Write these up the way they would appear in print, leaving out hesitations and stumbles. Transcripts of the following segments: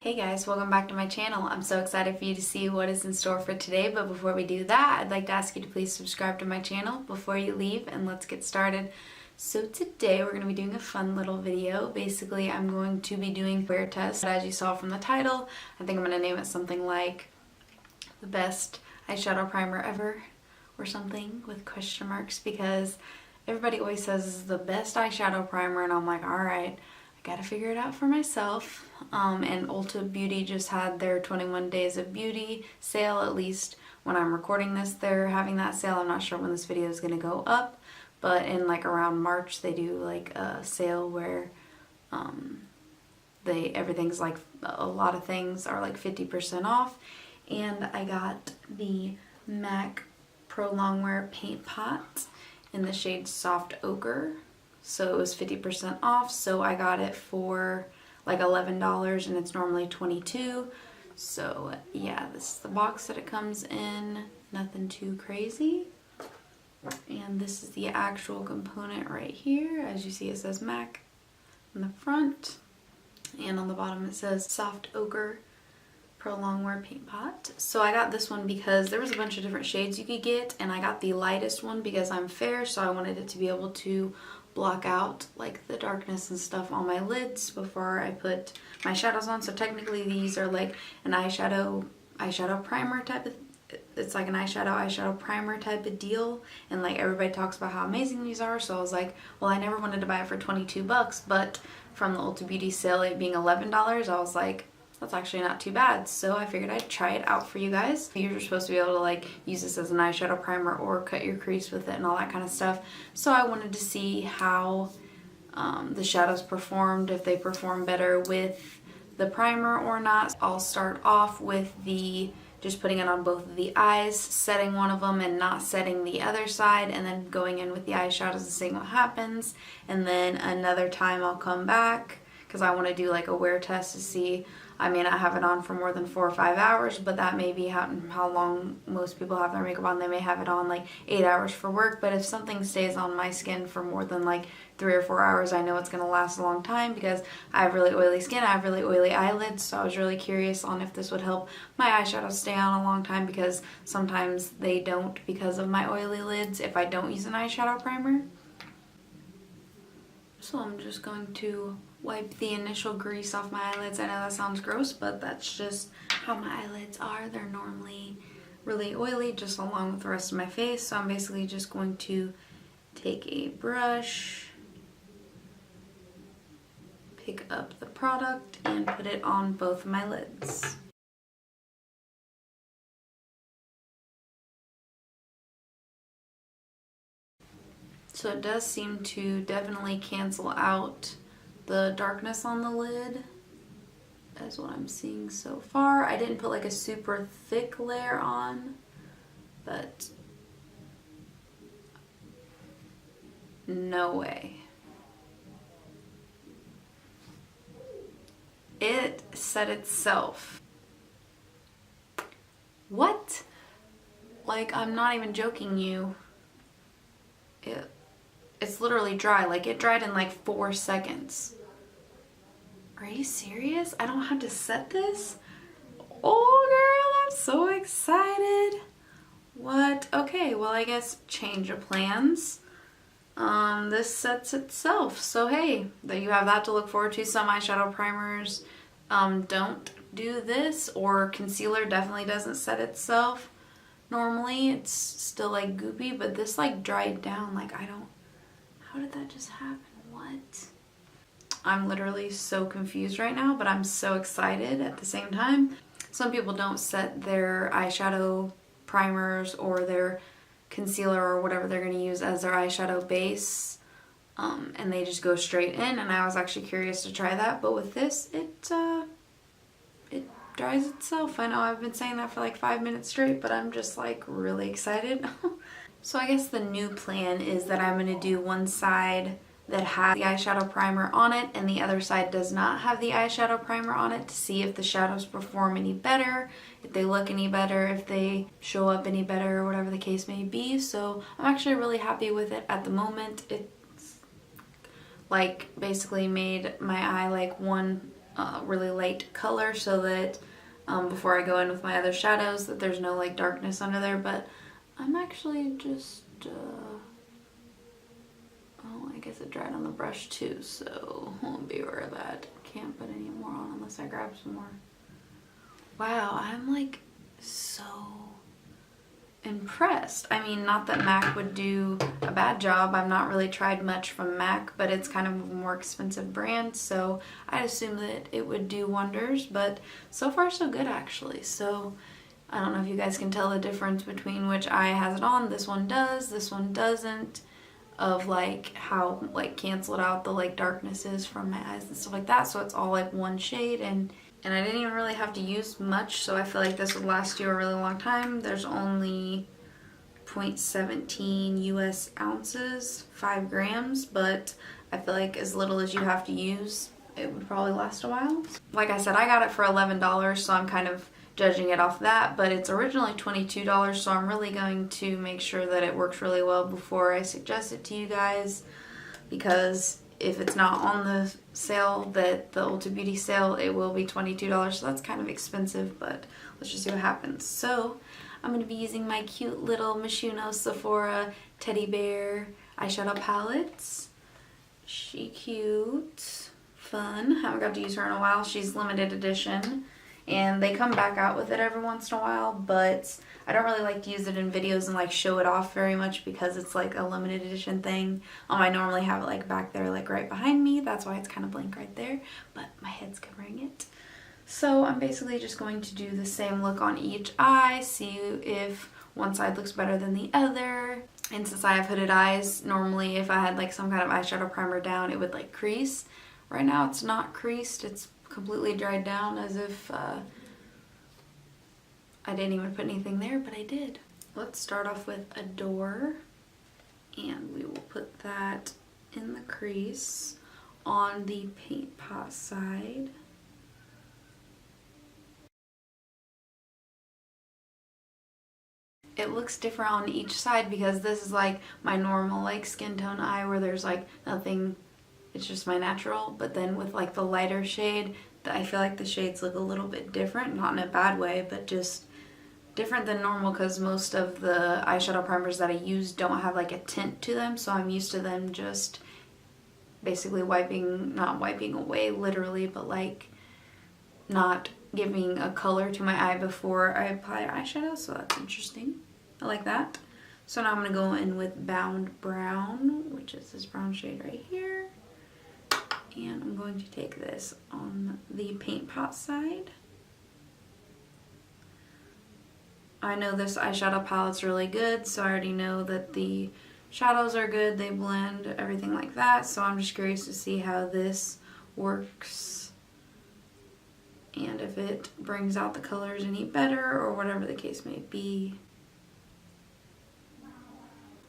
Hey guys, welcome back to my channel. I'm so excited for you to see what is in store for today, but before we do that, I'd like to ask you to please subscribe to my channel before you leave, and let's get started. So today we're going to be doing a fun little video. Basically, I'm going to be doing wear tests. As you saw from the title, I think I'm going to name it something like the best eyeshadow primer ever or something with question marks, because everybody always says this is the best eyeshadow primer, and I'm like, alright, gotta figure it out for myself. And Ulta Beauty just had their 21 Days of Beauty sale. At least when I'm recording this, they're having that sale. I'm not sure when this video is gonna go up, but in like around March they do like a sale where everything's like, a lot of things are like 50% off. And I got the MAC Pro Longwear paint pot in the shade Soft Ochre. So it was 50% off, so I got it for like $11 and it's normally $22. So yeah, this is the box that it comes in, nothing too crazy. And this is the actual component right here. As you see, it says MAC in the front, and on the bottom it says Soft Ochre Pro Longwear paint pot. So I got this one because there was a bunch of different shades you could get, and I got the lightest one because I'm fair, so I wanted it to be able to block out like the darkness and stuff on my lids before I put my shadows on. So technically these are like an eyeshadow primer type of, it's like an eyeshadow primer type of deal, and like everybody talks about how amazing these are. So I was like, well, I never wanted to buy it for 22 bucks, but from the Ulta Beauty sale, it being $11, I was like, that's actually not too bad. So I figured I'd try it out for you guys. You're supposed to be able to like use this as an eyeshadow primer or cut your crease with it and all that kind of stuff. So I wanted to see how the shadows performed, if they perform better with the primer or not. I'll start off with just putting it on both of the eyes, setting one of them and not setting the other side, and then going in with the eyeshadows and seeing what happens. And then another time I'll come back because I want to do like a wear test to see. I mean, I have it on for more than 4 or 5 hours, but that may be how long most people have their makeup on. They may have it on like 8 hours for work, but if something stays on my skin for more than like 3 or 4 hours, I know it's going to last a long time because I have really oily skin, I have really oily eyelids, so I was really curious on if this would help my eyeshadows stay on a long time, because sometimes they don't because of my oily lids if I don't use an eyeshadow primer. So I'm just going to wipe the initial grease off my eyelids. I know that sounds gross, but that's just how my eyelids are. They're normally really oily, just along with the rest of my face. So I'm basically just going to take a brush, pick up the product, and put it on both of my lids. So it does seem to definitely cancel out the darkness on the lid. That's what I'm seeing so far. I didn't put like a super thick layer on, but no way. It set itself. What? Like, I'm not even joking you. It's literally dry. Like, it dried in like 4 seconds. Are you serious? I don't have to set this? Oh girl, I'm so excited. What? Okay, well, I guess change of plans. This sets itself. So hey, there you have that to look forward to. Some eyeshadow primers don't do this, or concealer definitely doesn't set itself. Normally it's still like goopy, but this like dried down. Like, how did that just happen? What? I'm literally so confused right now, but I'm so excited at the same time. Some people don't set their eyeshadow primers or their concealer or whatever they're going to use as their eyeshadow base, and they just go straight in, and I was actually curious to try that, but with this, it dries itself. I know I've been saying that for like 5 minutes straight, but I'm just like really excited. So I guess the new plan is that I'm going to do one side that has the eyeshadow primer on it and the other side does not have the eyeshadow primer on it, to see if the shadows perform any better, if they look any better, if they show up any better, or whatever the case may be. So I'm actually really happy with it at the moment. It's like basically made my eye like one really light color so that before I go in with my other shadows that there's no like darkness under there. But I'm actually just, oh, I guess it dried on the brush too, so I'll be aware of that. Can't put any more on unless I grab some more. Wow, I'm like so impressed. I mean, not that MAC would do a bad job. I've not really tried much from MAC, but it's kind of a more expensive brand, so I'd assume that it would do wonders, but so far so good actually. So I don't know if you guys can tell the difference between which eye has it on. This one does, this one doesn't, of like how like canceled out the like darkness is from my eyes and stuff like that. So it's all like one shade, and I didn't even really have to use much, so I feel like this would last you a really long time. There's only 0.17 US ounces, 5 grams, but I feel like as little as you have to use, it would probably last a while. Like I said, I got it for $11, so I'm kind of judging it off that, but it's originally $22, so I'm really going to make sure that it works really well before I suggest it to you guys, because if it's not on the sale, that the Ulta Beauty sale, it will be $22, so that's kind of expensive, but let's just see what happens. So I'm going to be using my cute little Mishuno Sephora teddy bear eyeshadow palettes. She cute, fun. Haven't got to use her in a while. She's limited edition, and they come back out with it every once in a while, but I don't really like to use it in videos and like show it off very much because it's like a limited edition thing. I normally have it like back there, like right behind me. That's why it's kind of blank right there, but my head's covering it. So I'm basically just going to do the same look on each eye, see if one side looks better than the other. And since I have hooded eyes, normally if I had like some kind of eyeshadow primer down, it would like crease. Right now it's not creased, it's completely dried down as if I didn't even put anything there, but I did. Let's start off with Adore, and we will put that in the crease on the paint pot side. It looks different on each side because this is like my normal like skin tone eye where there's like nothing, it's just my natural, but then with like the lighter shade, I feel like the shades look a little bit different, not in a bad way, but just different than normal because most of the eyeshadow primers that I use don't have like a tint to them, so I'm used to them just basically not wiping away literally, but like not giving a color to my eye before I apply eyeshadow, so that's interesting. I like that. So now I'm going to go in with Bound Brown, which is this brown shade right here. And I'm going to take this on the paint pot side. I know this eyeshadow palette's really good, so I already know that the shadows are good, they blend, everything like that. So I'm just curious to see how this works and if it brings out the colors any better or whatever the case may be.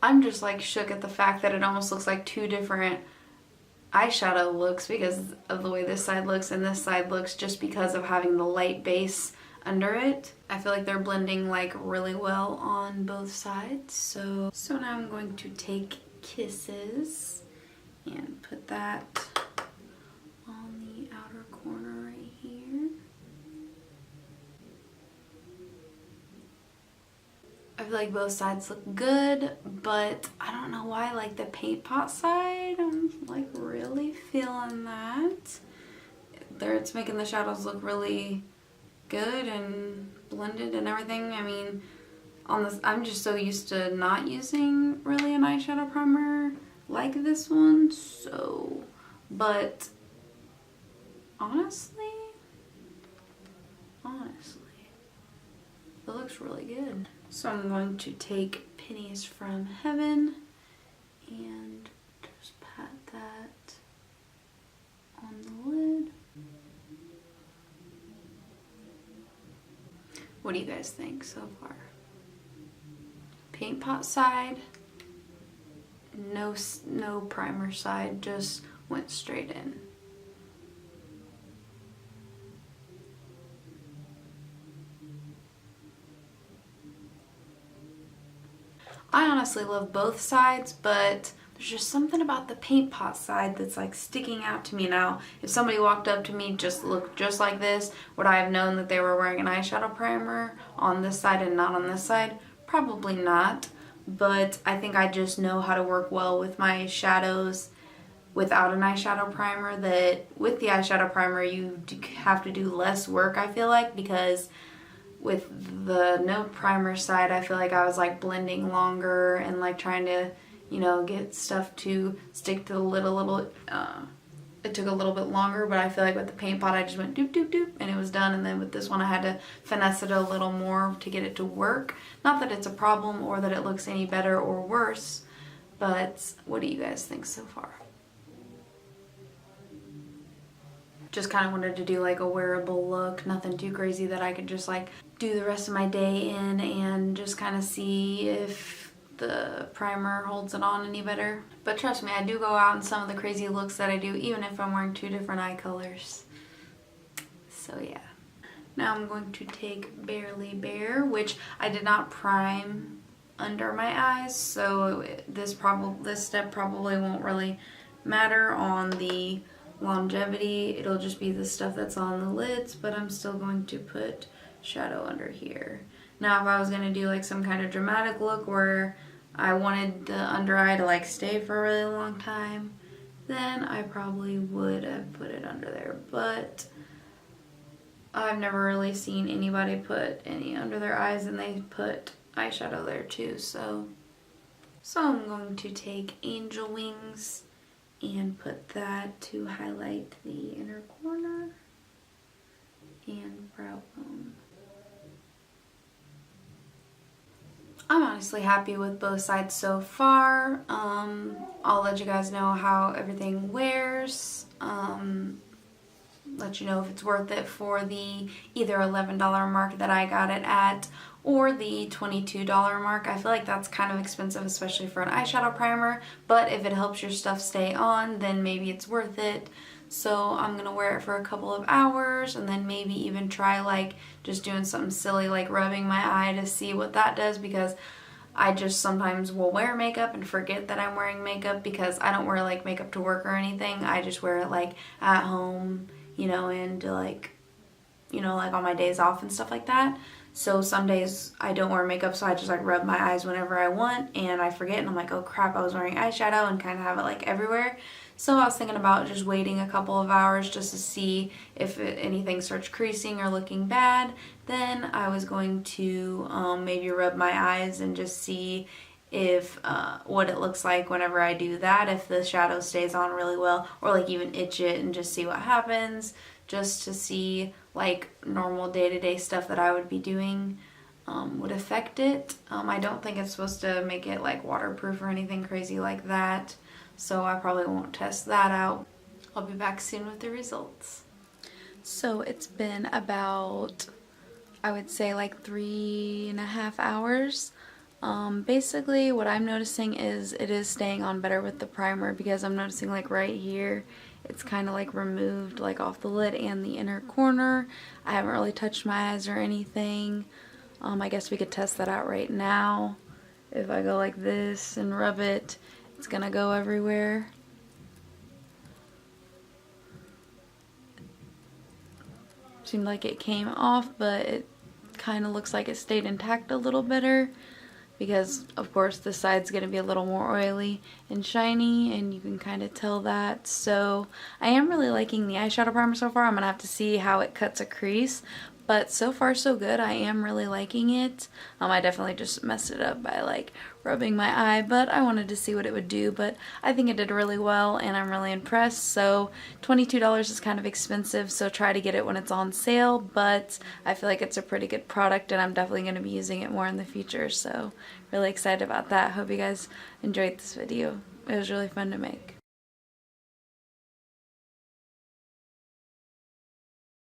I'm just like shook at the fact that it almost looks like two different eyeshadow looks because of the way this side looks and this side looks, just because of having the light base under it. I feel like they're blending like really well on both sides. So now I'm going to take Kisses and put that on the outer corner right here. I feel like both sides look good, but I don't know why, like the paint pot side, I'm like really feeling that. There, it's making the shadows look really good and blended and everything. I mean, on this, I'm just so used to not using really an eyeshadow primer like this one, so, but honestly, it looks really good. So I'm going to take Pennies from Heaven and just pat that on the lid. What do you guys think so far? Paint pot side, no primer side, just went straight in. I honestly love both sides, but there's just something about the paint pot side that's like sticking out to me now. If somebody walked up to me, just looked just like this, would I have known that they were wearing an eyeshadow primer on this side and not on this side? Probably not, but I think I just know how to work well with my shadows without an eyeshadow primer, that with the eyeshadow primer you have to do less work, I feel like, because with the no primer side I feel like I was like blending longer and like trying to, you know, get stuff to stick to the lid a little. It took a little bit longer, but I feel like with the paint pot I just went doop doop doop and it was done. And then with this one I had to finesse it a little more to get it to work. Not that it's a problem or that it looks any better or worse, but what do you guys think so far? Just kind of wanted to do like a wearable look, nothing too crazy that I could just like do the rest of my day in and just kind of see if the primer holds it on any better. But trust me, I do go out in some of the crazy looks that I do, even if I'm wearing 2 different eye colors. So yeah. Now I'm going to take Barely Bare, which I did not prime under my eyes, so this step probably won't really matter on the longevity. It'll just be the stuff that's on the lids, but I'm still going to put shadow under here. Now if I was going to do like some kind of dramatic look where I wanted the under eye to like stay for a really long time, then I probably would have put it under there, but I've never really seen anybody put any under their eyes and they put eyeshadow there too, so I'm going to take Angel Wings and put that to highlight the inner corner and brow bone. I'm honestly happy with both sides so far. I'll let you guys know how everything wears. Let you know if it's worth it for the either $11 mark that I got it at or the $22 mark. I feel like that's kind of expensive, especially for an eyeshadow primer, but if it helps your stuff stay on, then maybe it's worth it. So I'm gonna wear it for a couple of hours and then maybe even try like just doing something silly like rubbing my eye to see what that does, because I just sometimes will wear makeup and forget that I'm wearing makeup because I don't wear like makeup to work or anything. I just wear it like at home, you know, and like, you know, like on my days off and stuff like that. So some days I don't wear makeup, so I just like rub my eyes whenever I want and I forget and I'm like, oh crap, I was wearing eyeshadow, and kind of have it like everywhere. So I was thinking about just waiting a couple of hours just to see if anything starts creasing or looking bad. Then I was going to maybe rub my eyes and just see if what it looks like whenever I do that, if the shadow stays on really well, or like even itch it and just see what happens, just to see like normal day-to-day stuff that I would be doing would affect it. I don't think it's supposed to make it like waterproof or anything crazy like that, so I probably won't test that out. I'll be back soon with the results. So it's been about, I would say like 3.5 hours. Basically what I'm noticing is it is staying on better with the primer, because I'm noticing like right here it's kind of like removed like off the lid and the inner corner. I haven't really touched my eyes or anything. I guess we could test that out right now. If I go like this and rub it, it's gonna go everywhere. Seemed like it came off, but it kind of looks like it stayed intact a little better, because of course this side's going to be a little more oily and shiny, and you can kind of tell that. So I am really liking the eyeshadow primer so far. I'm going to have to see how it cuts a crease, but so far so good. I am really liking it. I definitely just messed it up by like rubbing my eye, but I wanted to see what it would do, but I think it did really well and I'm really impressed. So $22 is kind of expensive, so try to get it when it's on sale, but I feel like it's a pretty good product and I'm definitely going to be using it more in the future, so really excited about that. Hope you guys enjoyed this video. It was really fun to make.